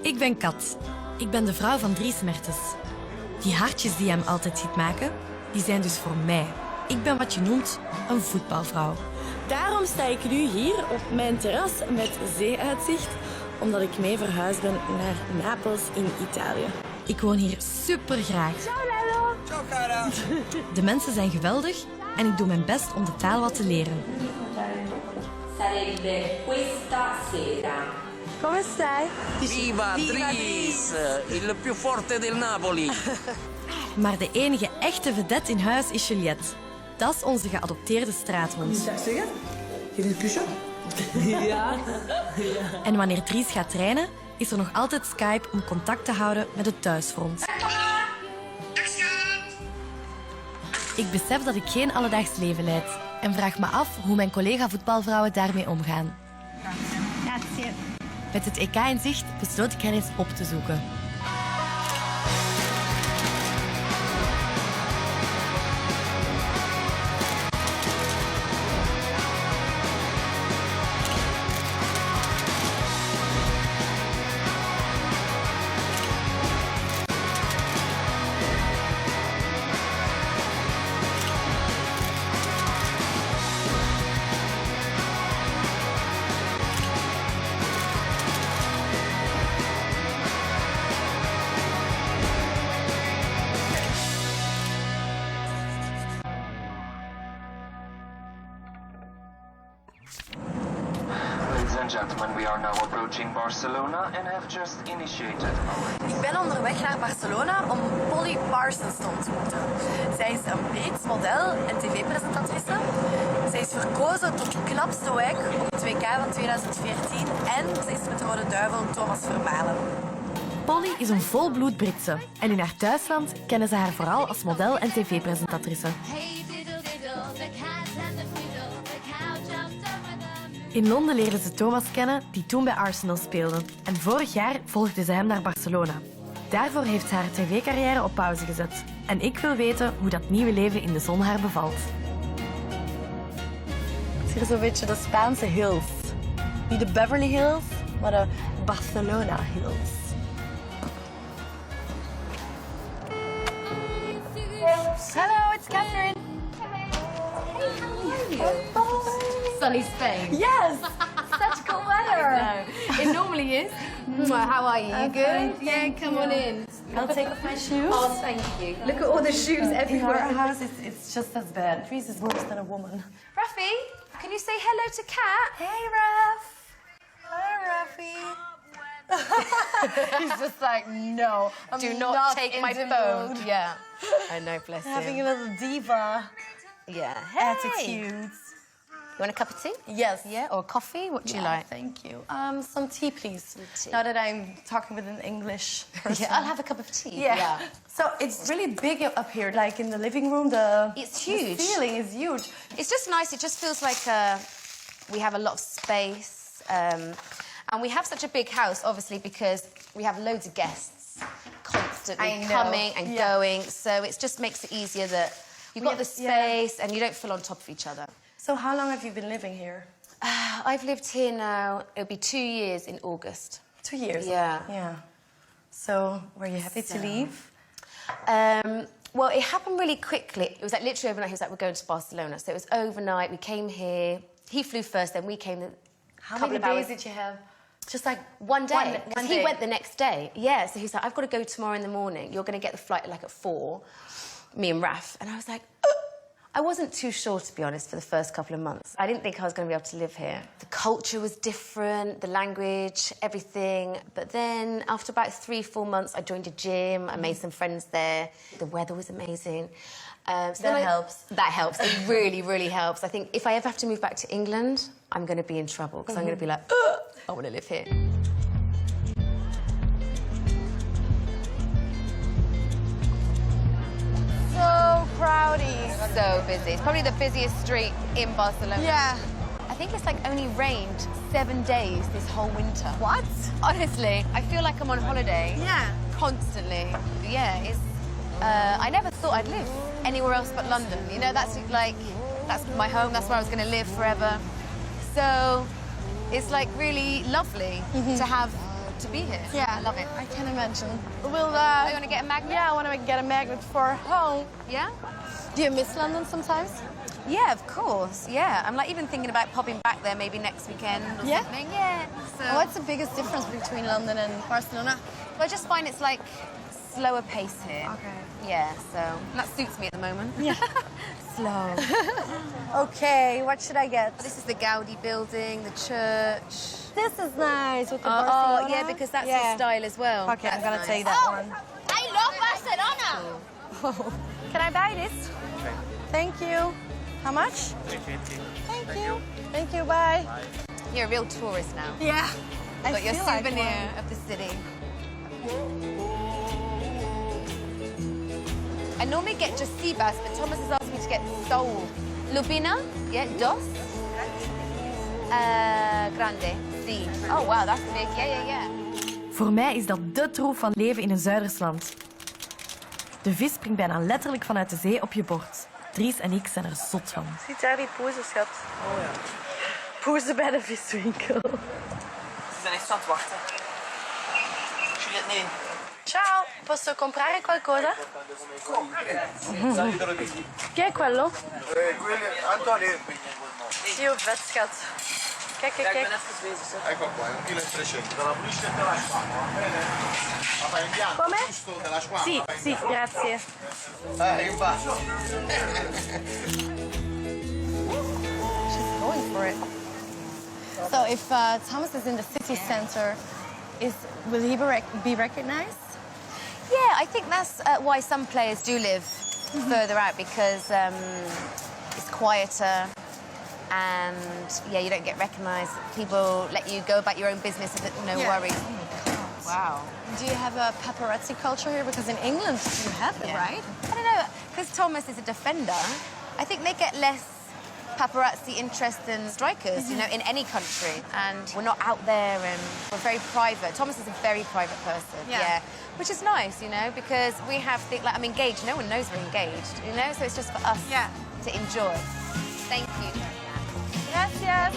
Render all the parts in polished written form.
Ik ben Kat. Ik ben de vrouw van Dries Mertens. Die hartjes die hem altijd ziet maken, die zijn dus voor mij. Ik ben wat je noemt een voetbalvrouw. Daarom sta ik nu hier op mijn terras met zeeuitzicht, omdat ik mee verhuisd ben naar Napels in Italië. Ik woon hier super graag. Ciao Lalo! Ciao cara! De mensen zijn geweldig en ik doe mijn best om de taal wat te leren. Sarebbe questa sera. Come stai? Viva Dries, il più forte del Napoli. Maar de enige echte vedette in huis is Juliette. Dat is onze geadopteerde straathond. Dag zeggen? Hier is het kusje. Ja. En wanneer Dries gaat trainen, is er nog altijd Skype om contact te houden met het thuisfront. Ik besef dat ik geen alledaags leven leid en vraag me af hoe mijn collega-voetbalvrouwen daarmee omgaan. Met het EK in zicht besloot ik hen eens op te zoeken. Ladies and gentlemen, we are now approaching Barcelona and have just initiated our... Ik ben onderweg naar Barcelona om Polly Parsons te ontmoeten. Zij is een Brits model en tv-presentatrice. Zij is verkozen tot knapste wijk op het WK van 2014 en ze is met Rode Duivel Thomas Vermaelen. Polly is een volbloed Britse en in haar thuisland kennen ze haar vooral als model en tv-presentatrice. In Londen leerde ze Thomas kennen, die toen bij Arsenal speelde. En vorig jaar volgde ze hem naar Barcelona. Daarvoor heeft ze haar tv-carrière op pauze gezet. En ik wil weten hoe dat nieuwe leven in de zon haar bevalt. Het is hier zo'n beetje de Spaanse hills. Niet de Beverly Hills, maar de Barcelona Hills. Hello, it's Catherine. Sunny Spain. Yes, such cool weather. It normally is. How are you? You good? fine, Yeah, thank come you. on in. I'll take off my shoes. Oh, thank you. Look at all the shoes In everywhere. our house, it's just as bad. Dries is worse than a woman. Rafi, can you say hello to Kat? Hey, Raf. Hi, Rafi. He's just like, no, do not take my phone. Yeah, I know, bless Having him. a little diva Yeah, hey. attitude. You want a cup of tea? Yes. Yeah, or coffee? What do you like? Thank you. Some tea, please. tea. Now that I'm talking with an English person. Yeah, I'll have a cup of tea. Yeah. So it's really big up here, like in the living room. It's huge. The ceiling is huge. It's just nice. It just feels like we have a lot of space. And we have such a big house, obviously, because we have loads of guests constantly coming and going. So it just makes it easier that you've got the space and you don't feel on top of each other. So how long have you been living here? I've lived here now, it'll be 2 years in August. 2 years? Yeah. Yeah. So were you happy to leave? Well, it happened really quickly. It was like literally overnight. He was like, we're going to Barcelona. So it was overnight. We came here. He flew first, then we came. How many days did you have? Just like one day. One He day. went the next day. Yeah, so he's like, I've got to go tomorrow in the morning. You're going to get the flight like at 4, me and Raf. And I was like, I wasn't too sure, to be honest, for the first couple of months. I didn't think I was going to be able to live here. The culture was different, the language, everything. But then after about 3-4 months, I joined a gym. I made some friends there. The weather was amazing. So That helps. That helps. It really, really helps. I think if I ever have to move back to England, I'm going to be in trouble because I'm going to be like, I want to live here. So crowdy. So busy. It's probably the busiest street in Barcelona. Yeah. I think it's like only rained 7 days this whole winter. What? Honestly, I feel like I'm on holiday. Yeah. Constantly. Yeah, it's... I never thought I'd live anywhere else but London. You know, that's my home, that's where I was going to live forever. So it's like really lovely to have to be here. Yeah, I love it. I can imagine. We'll. You want to get a magnet? Yeah, I want to get a magnet for home. Yeah? Do you miss London sometimes? Yeah, of course. Yeah, I'm like even thinking about popping back there maybe next weekend or Yeah? something. Yeah. So What's the biggest difference between London and Barcelona? well, I just find it's like slower pace here. Okay. Yeah, so that suits me at the moment. Yeah. Slow. Okay, what should I get? This is the Gaudi building, the church. This is nice with the Oh, Barcelona. yeah, because that's your style as well. Okay, I'm That's gonna nice. take that one. I love Barcelona. Can I buy this? Thank you. How much? Thank you. Thank you, bye. You're a real tourist now. Yeah. I Got your feel like souvenir one. of the city. I normally get just sea bass, but Thomas has asked me to get sole. Lubina, yeah, dos. Grande, si. Oh wow, that's big. Yeah. Voor mij is dat dé troef van leven in een Zuidersland. De vis springt bijna letterlijk vanuit de zee op je bord. Dries en ik zijn er zot van. Ziet daar die poezen, schat? Oh ja. Poezen bij de viswinkel. Ze zijn echt aan het wachten. Juliette, nee. Ciao, posso comprare qualcosa? Che è quello? Antonio. Dio, vet, schat. Kijk, Ja, ik ben kijk. even bezig. Zeg. Ecco qua, 1,3 kg. Della bruschetta della squama, va bene? La fai in bianco, Come? giusto? Della squama. Sì, la fai in sì, bianco. grazie. Infatti. She's going for it. So if Thomas is in the city center, will he be recognized? Yeah, I think that's why some players do live further out because it's quieter and yeah, you don't get recognised. People let you go about your own business with no worries. Oh my God. Wow. Do you have a paparazzi culture here? Because in England you have it, right? I don't know, because Thomas is a defender, I think they get less paparazzi interest than strikers, you know, in any country. And we're not out there and we're very private. Thomas is a very private person, yeah. Which is nice, you know, because we have things like, I'm engaged, no one knows we're engaged, you know, so it's just for us to enjoy. Thank you. Gracias.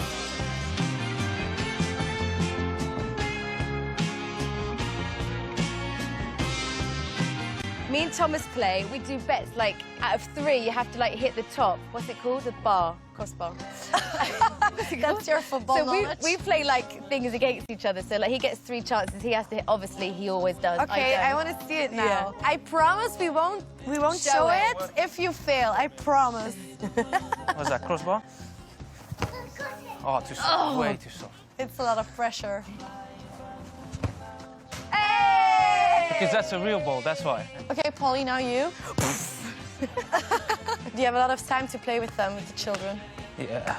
Me and Thomas play, we do bets, like, out of 3, you have to, like, hit the top. What's it called? The bar. Crossbar. That's your football So knowledge. we play, like, things against each other. So, like, he gets 3 chances. He has to hit. Obviously, he always does. Okay, I want to see it now. I promise we won't show it if you fail. I promise. What's that, crossbar? Oh, too soft. Way too soft. It's a lot of pressure. Because that's a real ball, that's why. Okay, Polly, now you. Do you have a lot of time to play with them, with the children? Yeah.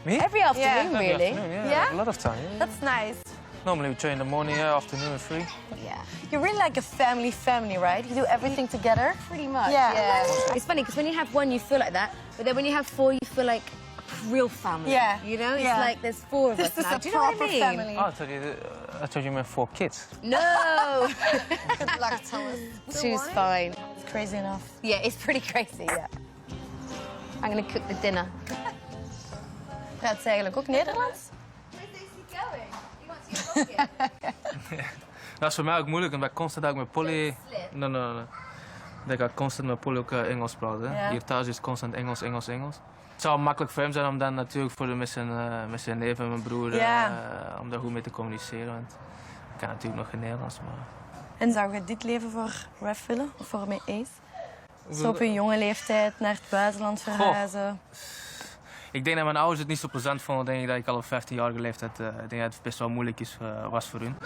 Me? Every afternoon, Yeah. really. Afternoon, yeah. Yeah? A lot of time. Yeah. That's nice. Normally we train in the morning, afternoon and free. Yeah. You're really like a family, right? You do everything together? Pretty much. Yeah. It's funny because when you have 1, you feel like that, but then when you have 4, you feel like a real family. Yeah. You know, it's Yeah. like there's 4 of us This is now. a Do you know what I proper mean? family. Oh, I thought you meant 4 kids. No. Good luck, Thomas. Two's fine. It's crazy enough. Yeah, it's pretty crazy. Yeah. I'm gonna cook the dinner. Praat ze eigenlijk ook Nederlands? Dat is voor mij ook moeilijk, omdat ik constant ook met Polly... Nee. Dat ik constant met Polly ook Engels praat. Hè. Ja. Hier thuis is het constant Engels. Het zou makkelijk voor hem zijn om dan natuurlijk met zijn neef en mijn broer om daar goed mee te communiceren. Want ik kan natuurlijk nog geen Nederlands, maar... En zou je dit leven voor Ref willen? Of voor mij Ace? Zo op een jonge leeftijd naar het buitenland verhuizen. Ik denk dat mijn ouders het niet zo plezant vonden. Denk ik dat ik al op 15-jarige leeftijd denk dat het best wel moeilijk was voor hun.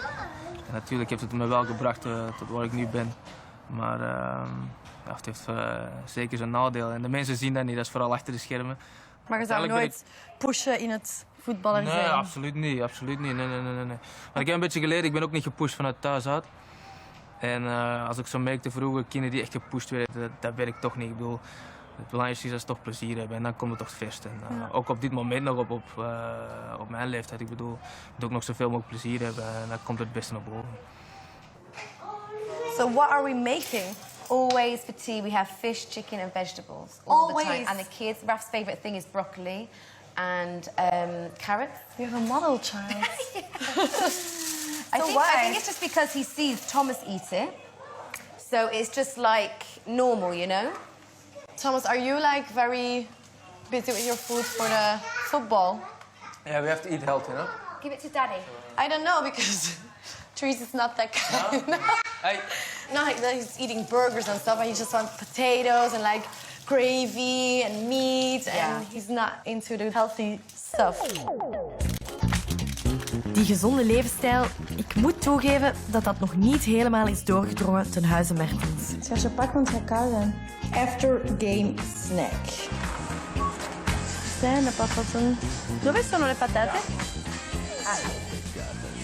En natuurlijk heeft het me wel gebracht tot waar ik nu ben. Maar het heeft zeker zijn nadeel. En de mensen zien dat niet, dat is vooral achter de schermen. Maar je zou nooit pushen in het voetballer zijn? Nee, absoluut niet. Nee. Maar ik heb een beetje geleerd, ik ben ook niet gepusht vanuit thuis uit. En als ik zo merkte vroeger, kinderen die echt gepusht werden, dat werkt toch niet. Ik bedoel, het belangrijkste is dat ze toch plezier hebben en dan komt het toch het verst. En ook op dit moment nog op mijn leeftijd, ik bedoel, ik moet ook nog zoveel mogelijk plezier hebben en dan komt het beste naar boven. So what are we making? Always for tea we have fish, chicken and vegetables. All the time. Always. And the kids, Raf's favourite thing is broccoli and carrots. You're a model child. I think it's just because he sees Thomas eat it. So it's just like normal, you know? Thomas, are you like very busy with your food for the football? Yeah, we have to eat healthy, no? Give it to Daddy. I don't know, because Therese is not that kind. No? No, he's eating burgers and stuff, and he just wants potatoes and like gravy and meat, and he's not into the healthy stuff. Die gezonde levensstijl, ik moet toegeven dat dat nog niet helemaal is doorgedrongen ten huize Mertens. Zeg, zo pak, want het gaat koud zijn. After game snack. Zijn de pataten? Dove sono le patate?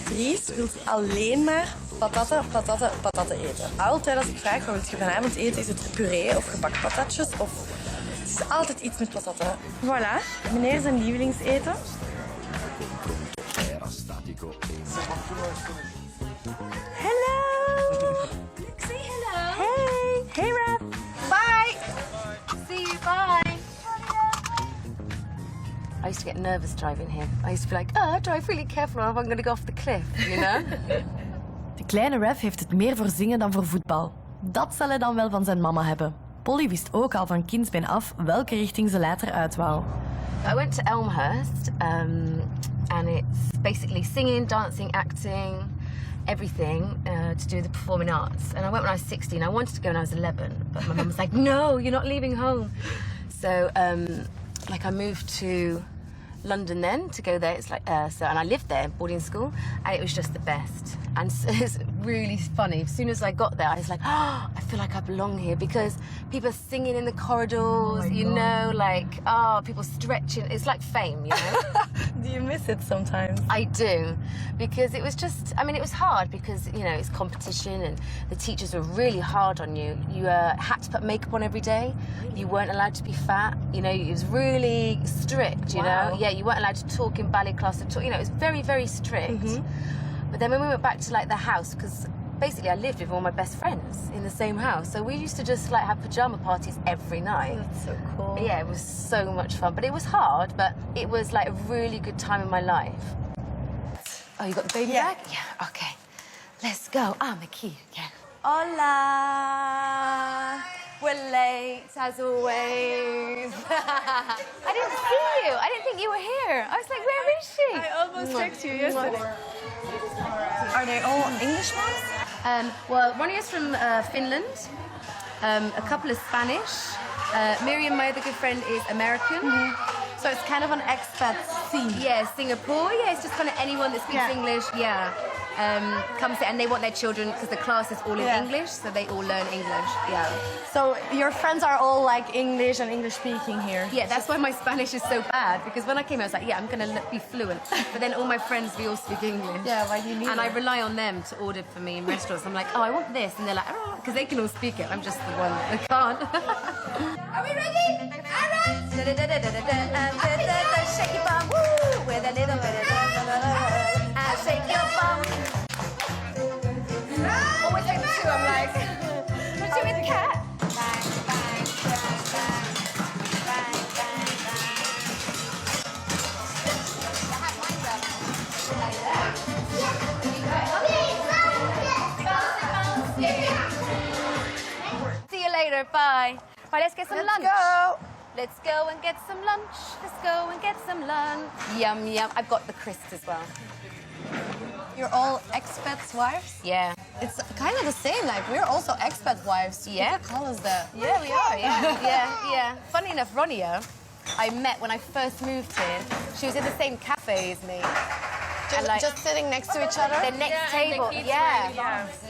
Therese wil alleen maar patatten eten. Altijd als ik vraag wat wil je vanavond eten, is het puree of gebakken patatjes of... Het is altijd iets met patatten. Voilà, meneer zijn lievelingseten. Hello! Say hello. Hey! Hey, Rap! Bye! See you, bye! I used to get nervous driving here. I used to be like, oh, drive really careful or I'm going to go off the cliff, you know? De kleine Rev heeft het meer voor zingen dan voor voetbal. Dat zal hij dan wel van zijn mama hebben. Polly wist ook al van kindsbeen af welke richting ze later uit wou. I went to Elmhurst, and it's basically singing, dancing, acting, everything to do with the performing arts. And I went when I was 16. I wanted to go when I was 11, but my mum was like, no, you're not leaving home. So, I moved to London then to go there. It's like and I lived there, boarding school, and it was just the best. And it's really funny. As soon as I got there, I was like, oh, I feel like I belong here because people are singing in the corridors, people stretching. It's like fame, you know. Do you miss it sometimes? I do, because it was just, it was hard because, it's competition and the teachers were really hard on you. You had to put makeup on every day. You weren't allowed to be fat. It was really strict, you know. Yeah, you weren't allowed to talk in ballet class at all. It was very, very strict. Mm-hmm. But then when we went back to the house, because basically I lived with all my best friends in the same house, so we used to just have pajama parties every night. That's so cool. Yeah, it was so much fun, but it was hard, but it was a really good time in my life. Oh, you got the baby bag? Yeah, okay. Let's go. My key again. Hola. We're late, as always. I didn't see you. I didn't think you were here. I was like, where is she? I almost texted you yesterday. Are they all English moms? Well, Ronnie is from Finland. A couple is Spanish. Miriam, my other good friend, is American. Mm-hmm. So it's kind of an expat scene. Yeah, Singapore. Yeah, it's just kind of anyone that speaks English. Yeah. Comes and they want their children, because the class is all in English, so they all learn English. Yeah. So your friends are all English and English speaking here? Yeah, that's why my Spanish is so bad, because when I came here I was like, I'm going to be fluent. But then all my friends, we all speak English. Yeah, well, you need And I rely on them to order for me in restaurants. I'm like, I want this. And they're like, because they can all speak it. I'm just the one that can't. Are we ready? All right. Shake your bum, woo, with a little bit of shake your bum. Always like the two, I'm like, what do you with cat? Bang, bang, bang, bang, bang, bang, bang. See you later, bye. Right, let's get some lunch. Go. Let's go and get some lunch. Let's go and get some lunch. Yum, yum. I've got the crisps as well. You're all expats' wives? Yeah. It's kind of the same, we're also expat wives. Yeah. People call us that. Yeah, we are, yeah. Funny enough, Ronia, I met when I first moved here. She was in the same cafe as me. Just sitting next to each other? The next table,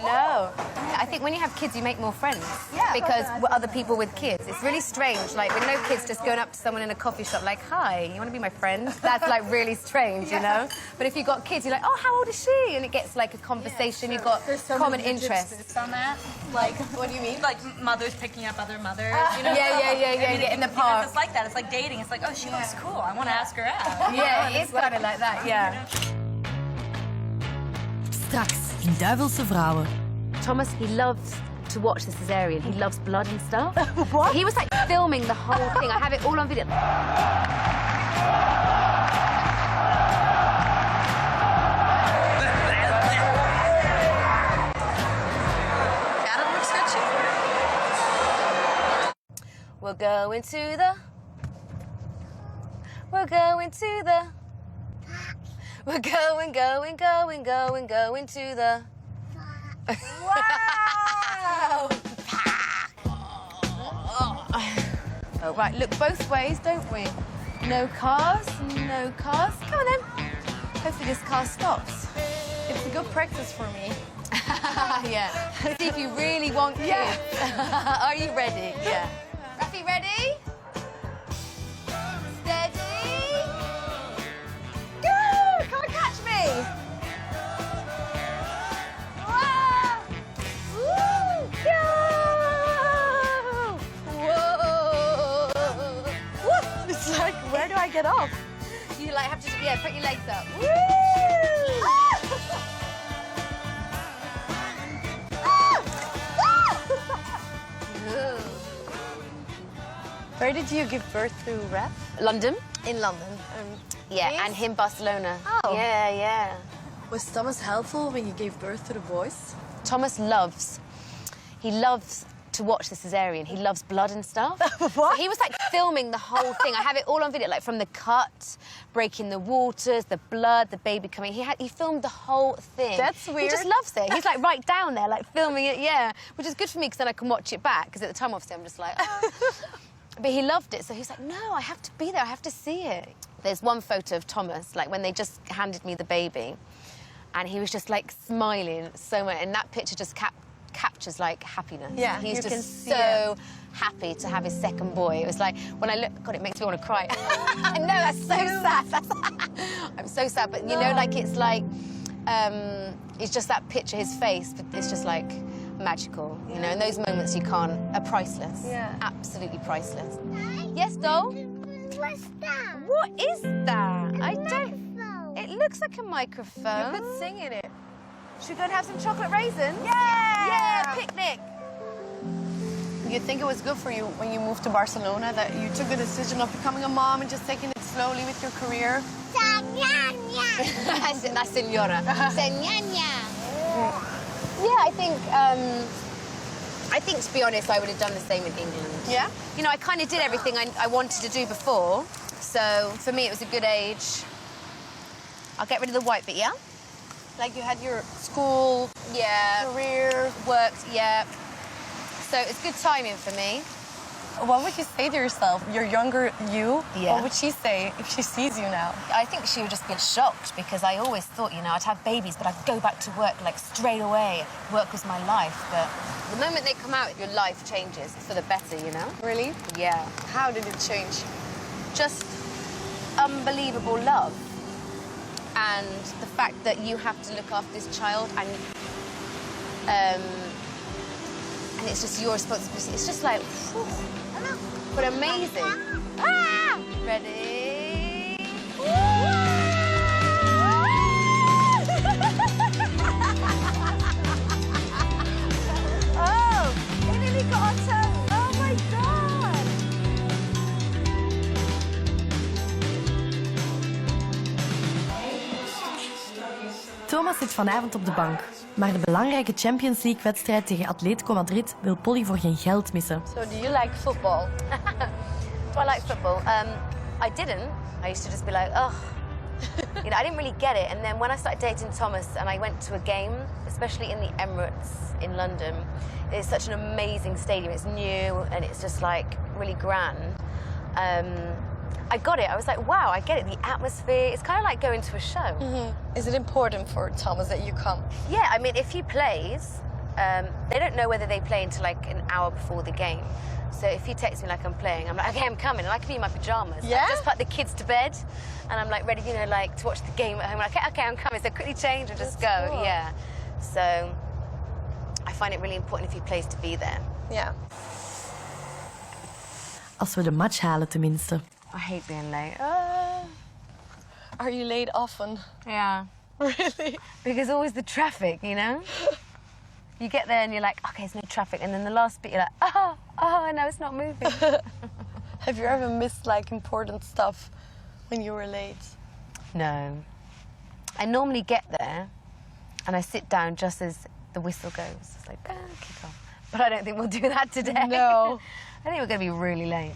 No. I think when you have kids, you make more friends. Yeah. Because we're other people with kids. It's really strange. With no kids, just going up to someone in a coffee shop, hi, you want to be my friend? That's really strange, you know? But if you've got kids, you're like, oh, how old is she? And it gets a conversation. You've got common interests. On that. What do you mean? Mothers picking up other mothers. Yeah. You get in the park. It's like that. It's like dating. It's like, oh, she looks cool. I want to ask her out. Yeah, it is kind of like that, yeah. Straks in Duivelse Vrouwen. Thomas, he loves to watch the cesarean. He loves blood and stuff. What? He was filming the whole thing. I have it all on video. going to the... We're going to the... We're going to the... Wow! Oh, right, look both ways, don't we? No cars, no cars. Come on then. Hopefully this car stops. It's a good practice for me. Yeah. See if you really want kids. Yeah. Are you ready? Yeah. Rafi, ready? Steady. Go! Come and catch me. Whoa! Woo! Go! Whoa! Woo! It's like, where do I get off? You like have to, yeah, put your legs up. Woo! Where did you give birth to Raf? London. In London. Yeah, Yes? and him Barcelona. Oh. Yeah, yeah. Was Thomas helpful when you gave birth to the boys? Thomas he loves to watch the cesarean. He loves blood and stuff. What? So he was like filming the whole thing. I have it all on video, like from the cut, breaking the waters, the blood, the baby coming. He filmed the whole thing. That's weird. He just loves it. He's like right down there, like filming it, yeah. Which is good for me because then I can watch it back. Because at the time, obviously, I'm just like, oh. But he loved it, so he was like, no, I have to be there, I have to see it. There's one photo of Thomas, like when they just handed me the baby, and he was just like smiling so much, and that picture just captures like happiness. Yeah, he's you can just see so happy to have his second boy. It was like, when I look, God, it makes me want to cry. I know, that's so sad. I'm so sad, but you know, like it's like, it's just that picture, his face, but it's just like, magical, you know, and those moments are priceless. Yeah. Absolutely priceless. Yes, doll? What's that? What is that? I don't... It looks like a microphone. You could sing in it. Should we go and have some chocolate raisins? Yeah! Yeah, picnic. You think it was good for you when you moved to Barcelona that you took the decision of becoming a mom and just taking it slowly with your career? La señora. Señora. Yeah, I think, to be honest, I would have done the same in England. Yeah? You know, I kind of did everything I wanted to do before, so for me it was a good age. I'll get rid of the white bit, yeah? Like you had your school, Yeah. career. Worked, yeah. So it's good timing for me. What would you say to yourself, your younger you? Yeah. What would she say if she sees you now? I think she would just be shocked because I always thought, you know, I'd have babies, but I'd go back to work like straight away. Work was my life, but the moment they come out, your life changes for the better, you know? Really? Yeah. How did it change? Just unbelievable love. And the fact that you have to look after this child and it's just your responsibility. It's just like, whew, but amazing. Ah! Ready? Oh, it nearly got on toe. Oh my God. Thomas zit vanavond op de bank. Maar de belangrijke Champions League-wedstrijd tegen Atletico Madrid wil Polly voor geen geld missen. So do you like football? Do I like football? I didn't. I used to just be like, oh. You know, I didn't really get it. And then when I started dating Thomas and I went to a game, especially in the Emirates in London, it's such an amazing stadium. It's new and it's just like really grand. I got it. I was like, wow, I get it. The atmosphere. It's kind of like going to a show. Mm-hmm. Is it important for Thomas that you come? Yeah, I mean, if he plays, they don't know whether they play until like an hour before the game. So if he texts me like I'm playing, I'm like, okay, I'm coming. And I can be in my pajamas. Yeah? I just put the kids to bed and I'm like ready, you know, like to watch the game at home. Like, okay, I'm coming. So quickly change and just go. Cool. Yeah. So I find it really important if he plays to be there. Yeah. Als we de match halen tenminste. I hate being late. Are you late often? Yeah. Really? Because always the traffic, you know? You get there and you're like, okay, there's no traffic. And then the last bit, you're like, oh, no, it's not moving. Have you ever missed like important stuff when you were late? No. I normally get there and I sit down just as the whistle goes. It's like, kick off. But I don't think we'll do that today. No. I think we're going to be really late.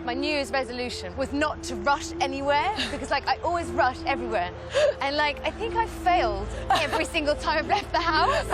My New Year's resolution was not to rush anywhere because, like, I always rush everywhere. And, like, I think I failed every single time I've left the house.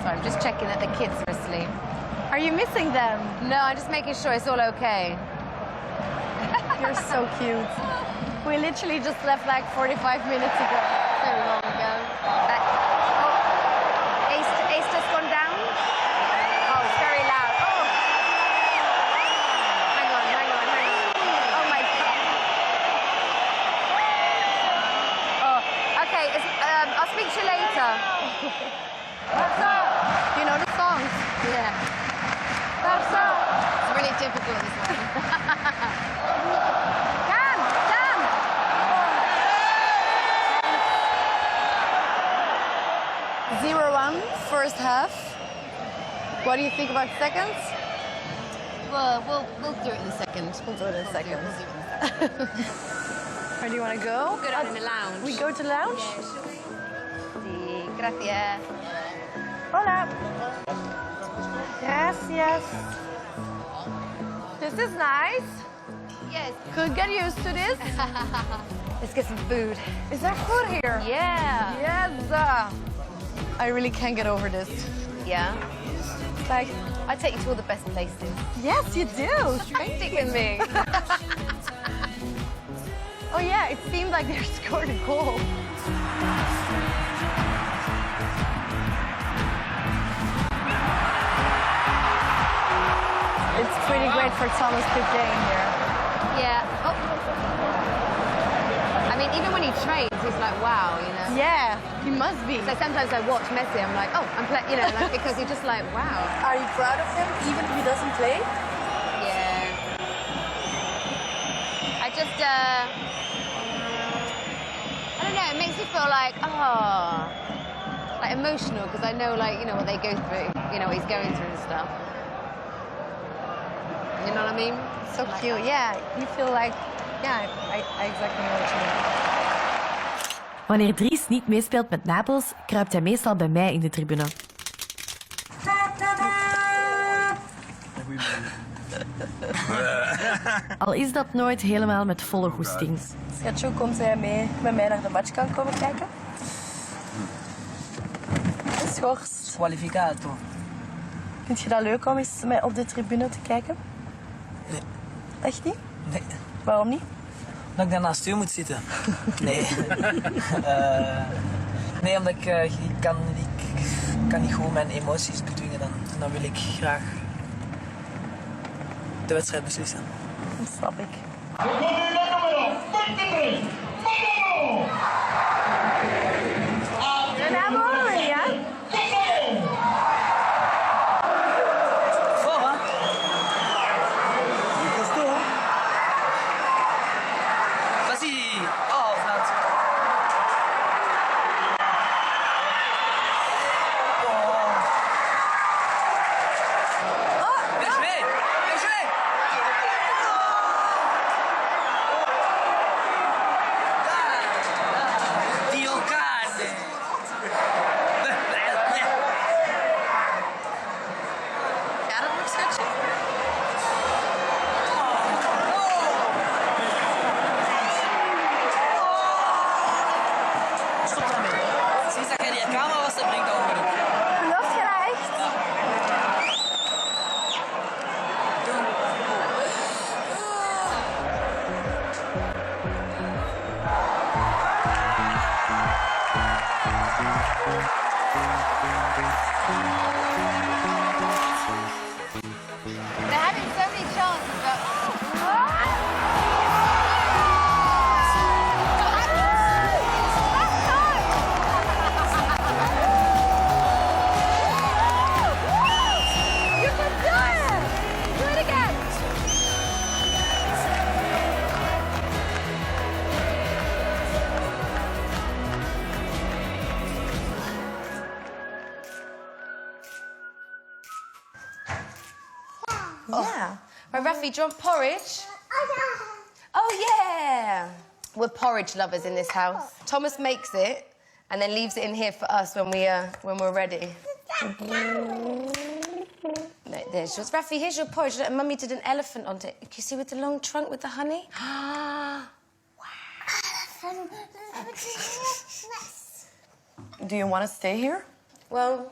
I'm just checking that the kids are asleep. Are you missing them? No, I'm just making sure it's all okay. You're so cute. We literally just left like 45 minutes ago. So long ago. Ace just gone down? Oh, it's very loud. Oh. Hang on. Oh my God. Oh, okay. I'll speak to you later. What's up? You know the songs? Yeah. What's up? It's really difficult this one. Dan! 0-1, first half. What do you think about seconds? Well, we'll do it in a second. We'll do it in a second. We'll do it in a second. Where do you want to go? Go down in the lounge. We go to the lounge? Sí, gracias. Hola. Gracias. This is nice. Yes. Could get used to this. Let's get some food. Is there food here? Yeah. Yes. I really can't get over this. Yeah. Like, I take you to all the best places. yes, you do. Stick with me. Oh yeah, it seemed like they scored a goal. It's pretty great for Thomas to play in here. Yeah. Oh. I mean, even when he trains, he's like, wow, you know. Yeah, he must be. So sometimes I watch Messi, I'm like, oh, I'm playing, you know, like, because he's just like, wow. Are you proud of him, even if he doesn't play? Yeah. I just, I don't know, it makes me feel like, oh, like emotional, because I know, like, you know, what they go through, you know, what he's going through and stuff. You know what I mean? So cute. Yeah, you feel like, yeah, I exactly know what you mean. Wanneer Dries niet meespeelt met Napels, kruipt hij meestal bij mij in de tribune. Al is dat nooit helemaal met volle goesting. Schatjo, komt hij mee met mij naar de match kan komen kijken? Schorst. Qualificato. Vind je dat leuk om eens op de tribune te kijken? Nee. Echt niet? Nee. Waarom niet? Dat ik daar naast u moet zitten. Nee. Nee, omdat ik kan niet gewoon mijn emoties bedwingen. Dan wil ik graag de wedstrijd beslissen. Dat snap ik. Yeah. Right, Rafi, do you want porridge? Oh, yeah. We're porridge lovers in this house. Thomas makes it and then leaves it in here for us when we're ready. No, there's yours. Rafi, here's your porridge. Look, Mummy did an elephant on it. Can you see with the long trunk with the honey? Do you want to stay here? Well,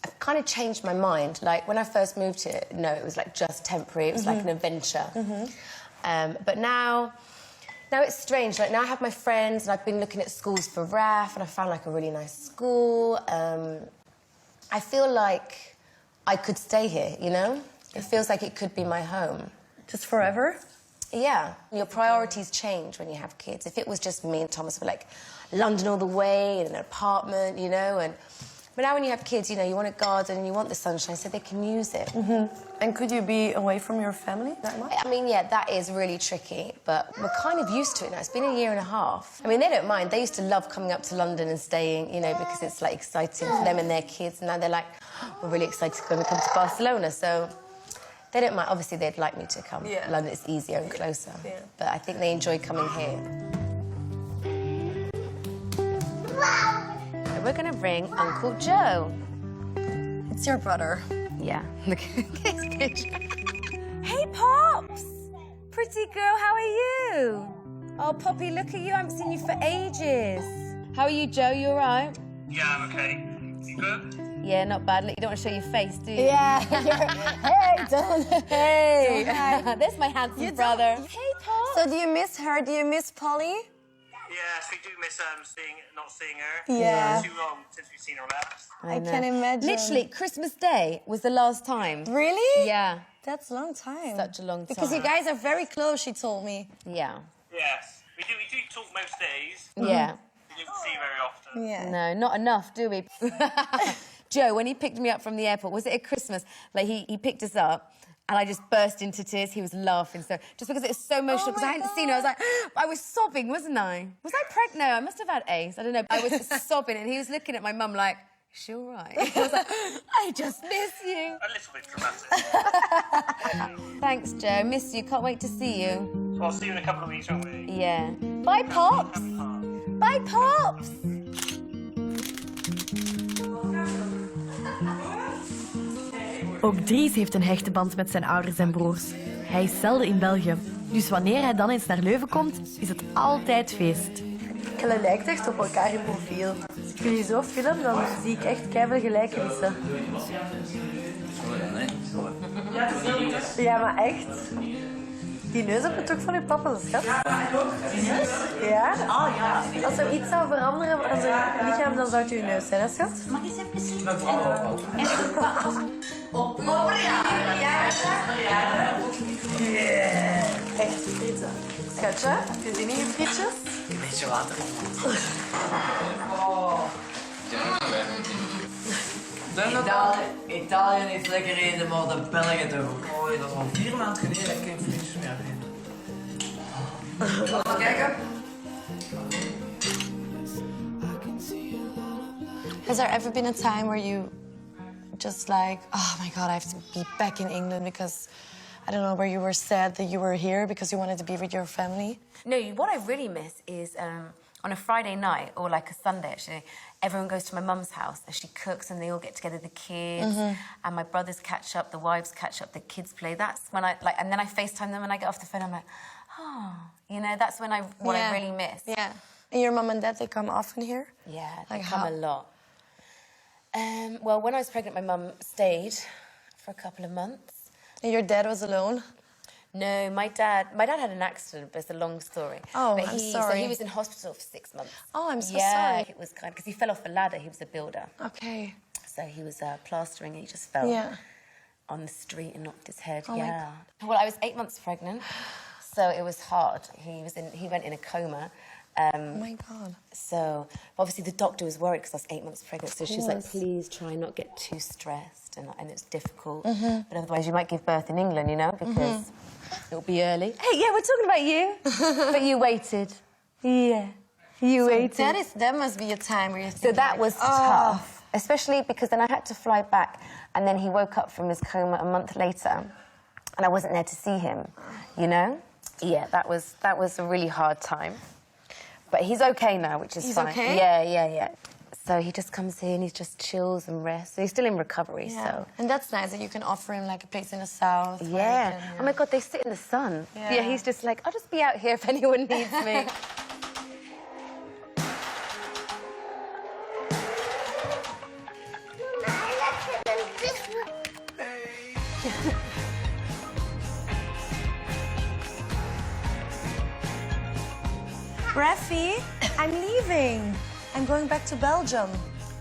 I've kind of changed my mind. Like, when I first moved here, no, it was, like, just temporary. It was like an adventure. But now it's strange. Like, now I have my friends, and I've been looking at schools for Raf, and I found, like, a really nice school. I feel like I could stay here, you know? It feels like it could be my home. Just forever? Yeah. Your priorities change when you have kids. If it was just me and Thomas were, like, London all the way in an apartment, you know, but now when you have kids, you know, you want a garden and you want the sunshine so they can use it. And could you be away from your family that much? I mean, yeah, that is really tricky, but we're kind of used to it now. It's been a year and a half. I mean, they don't mind. They used to love coming up to London and staying, you know, because it's, like, exciting for them and their kids. And now they're like, we're really excited when we come to Barcelona, so they don't mind. Obviously, they'd like me to come. Yeah. London is easier and closer. Yeah. But I think they enjoy coming here. So we're going to ring Uncle Joe. It's your brother. Yeah. Look at his picture. Hey, Pops! Pretty girl, how are you? Oh, Poppy, look at you. I haven't seen you for ages. How are you, Joe? You all right? Yeah, I'm okay. You good? Yeah, not bad. Look, you don't want to show your face, do you? Yeah. Hey, don't. Hey! Hi. There's my handsome brother. Hey, Pops! So do you miss her? Do you miss Polly? Yes, we do miss not seeing her. Yeah. It's too long since we've seen her last. I can imagine. Literally, Christmas Day was the last time. Really? Yeah. That's a long time. Such a long time. Because you guys are very close, she told me. Yeah. Yes, we do talk most days. Yeah. We don't see very often. Yeah. No, not enough, do we? Joe, when he picked me up from the airport, was it at Christmas? Like, he picked us up, and I just burst into tears. He was laughing, so just because it was so emotional, because I hadn't seen her, I was like, I was sobbing, wasn't I? Was I pregnant? No, I must have had AIDS. I don't know. I was sobbing, and he was looking at my mum like, is she all right? I was like, I just miss you. A little bit dramatic. Thanks, Joe. Miss you. Can't wait to see you. So I'll see you in a couple of weeks, won't we? Yeah. Bye, Pops. Bye, Pops. Ook Dries heeft een hechte band met zijn ouders en broers. Hij is zelden in België. Dus wanneer hij dan eens naar Leuven komt, is het altijd feest. Jullie lijken echt op elkaar in profiel. Als ik jullie zo film, dan zie ik echt keiveel gelijkenissen. Ja, maar echt. Die neus op het ook van uw papa, schat. Ja? Oh ja. Als er iets zou veranderen aan zijn lichaam, dan zou het uw neus zijn, hè, schat? Mag ik eens even zien? Yeah. Echt frieten. Schatje, heb je zin in je frietjes? Een beetje water. Italië heeft lekker eten, maar de Belgen toch ook. Oh, dat is al 4 maanden geleden dat ik geen frietjes meer heb. Laten we kijken. Has there ever been a time where you just like, oh my God, I have to be back in England because, I don't know, where you were sad that you were here because you wanted to be with your family? No, what I really miss is on a Friday night, or like a Sunday actually, everyone goes to my mum's house and she cooks and they all get together, the kids, and my brothers catch up, the wives catch up, the kids play. That's when I, like, and then I FaceTime them and I get off the phone, I'm like, oh, you know, that's when I really miss. Yeah. And your mum and dad, they come often here? Yeah, they Like come how? a lot. Well, when I was pregnant, my mum stayed for a couple of months. And your dad was alone? No, my dad had an accident, but it's a long story. Oh, but I'm So sorry. he was in hospital for 6 months. Oh, I'm so yeah, sorry. it was kind because he fell off a ladder. He was a builder. Okay. So he was plastering and he just fell on the street and knocked his head. Oh my yeah. Well, I was 8 months pregnant, so it was hard. He went in a coma. Oh my God. So obviously the doctor was worried because I was 8 months pregnant. So she was like, please try not get too stressed, and it's difficult. But otherwise you might give birth in England, you know, because it'll be early. Hey, yeah, we're talking about you. But you waited. Yeah, you waited. That must be a time where you think, So that was tough. Especially because then I had to fly back, and then he woke up from his coma a month later, and I wasn't there to see him, you know? Yeah, that was a really hard time. But he's okay now, which is He's fine. okay? Yeah. So he just comes here and he just chills and rests. So he's still in recovery, so... And that's nice that you can offer him, like, a place in the south. where he Yeah. can, Oh, my God, they sit in the sun. Yeah. He's just like, I'll just be out here if anyone needs me. Raffi, I'm leaving. I'm going back to Belgium.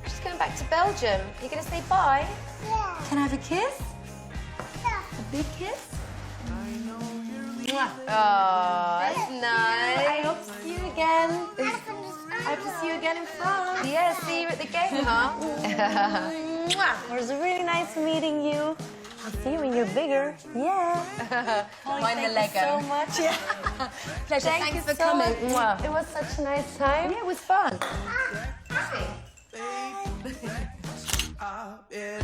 Just going back to Belgium. You gonna say bye? Yeah. Can I have a kiss? Yeah. A big kiss? Oh, that's nice. I hope to see you again. I I hope to see you again in France. Yeah, see you at the game, huh? It was really nice meeting you. I'll see you when you're bigger. Yeah. Mind the Thank you Lego. so much. Yeah. Pleasure. Thank Thanks you for so coming. much. Mwah. It was such a nice time. Yeah, it was fun. Yeah.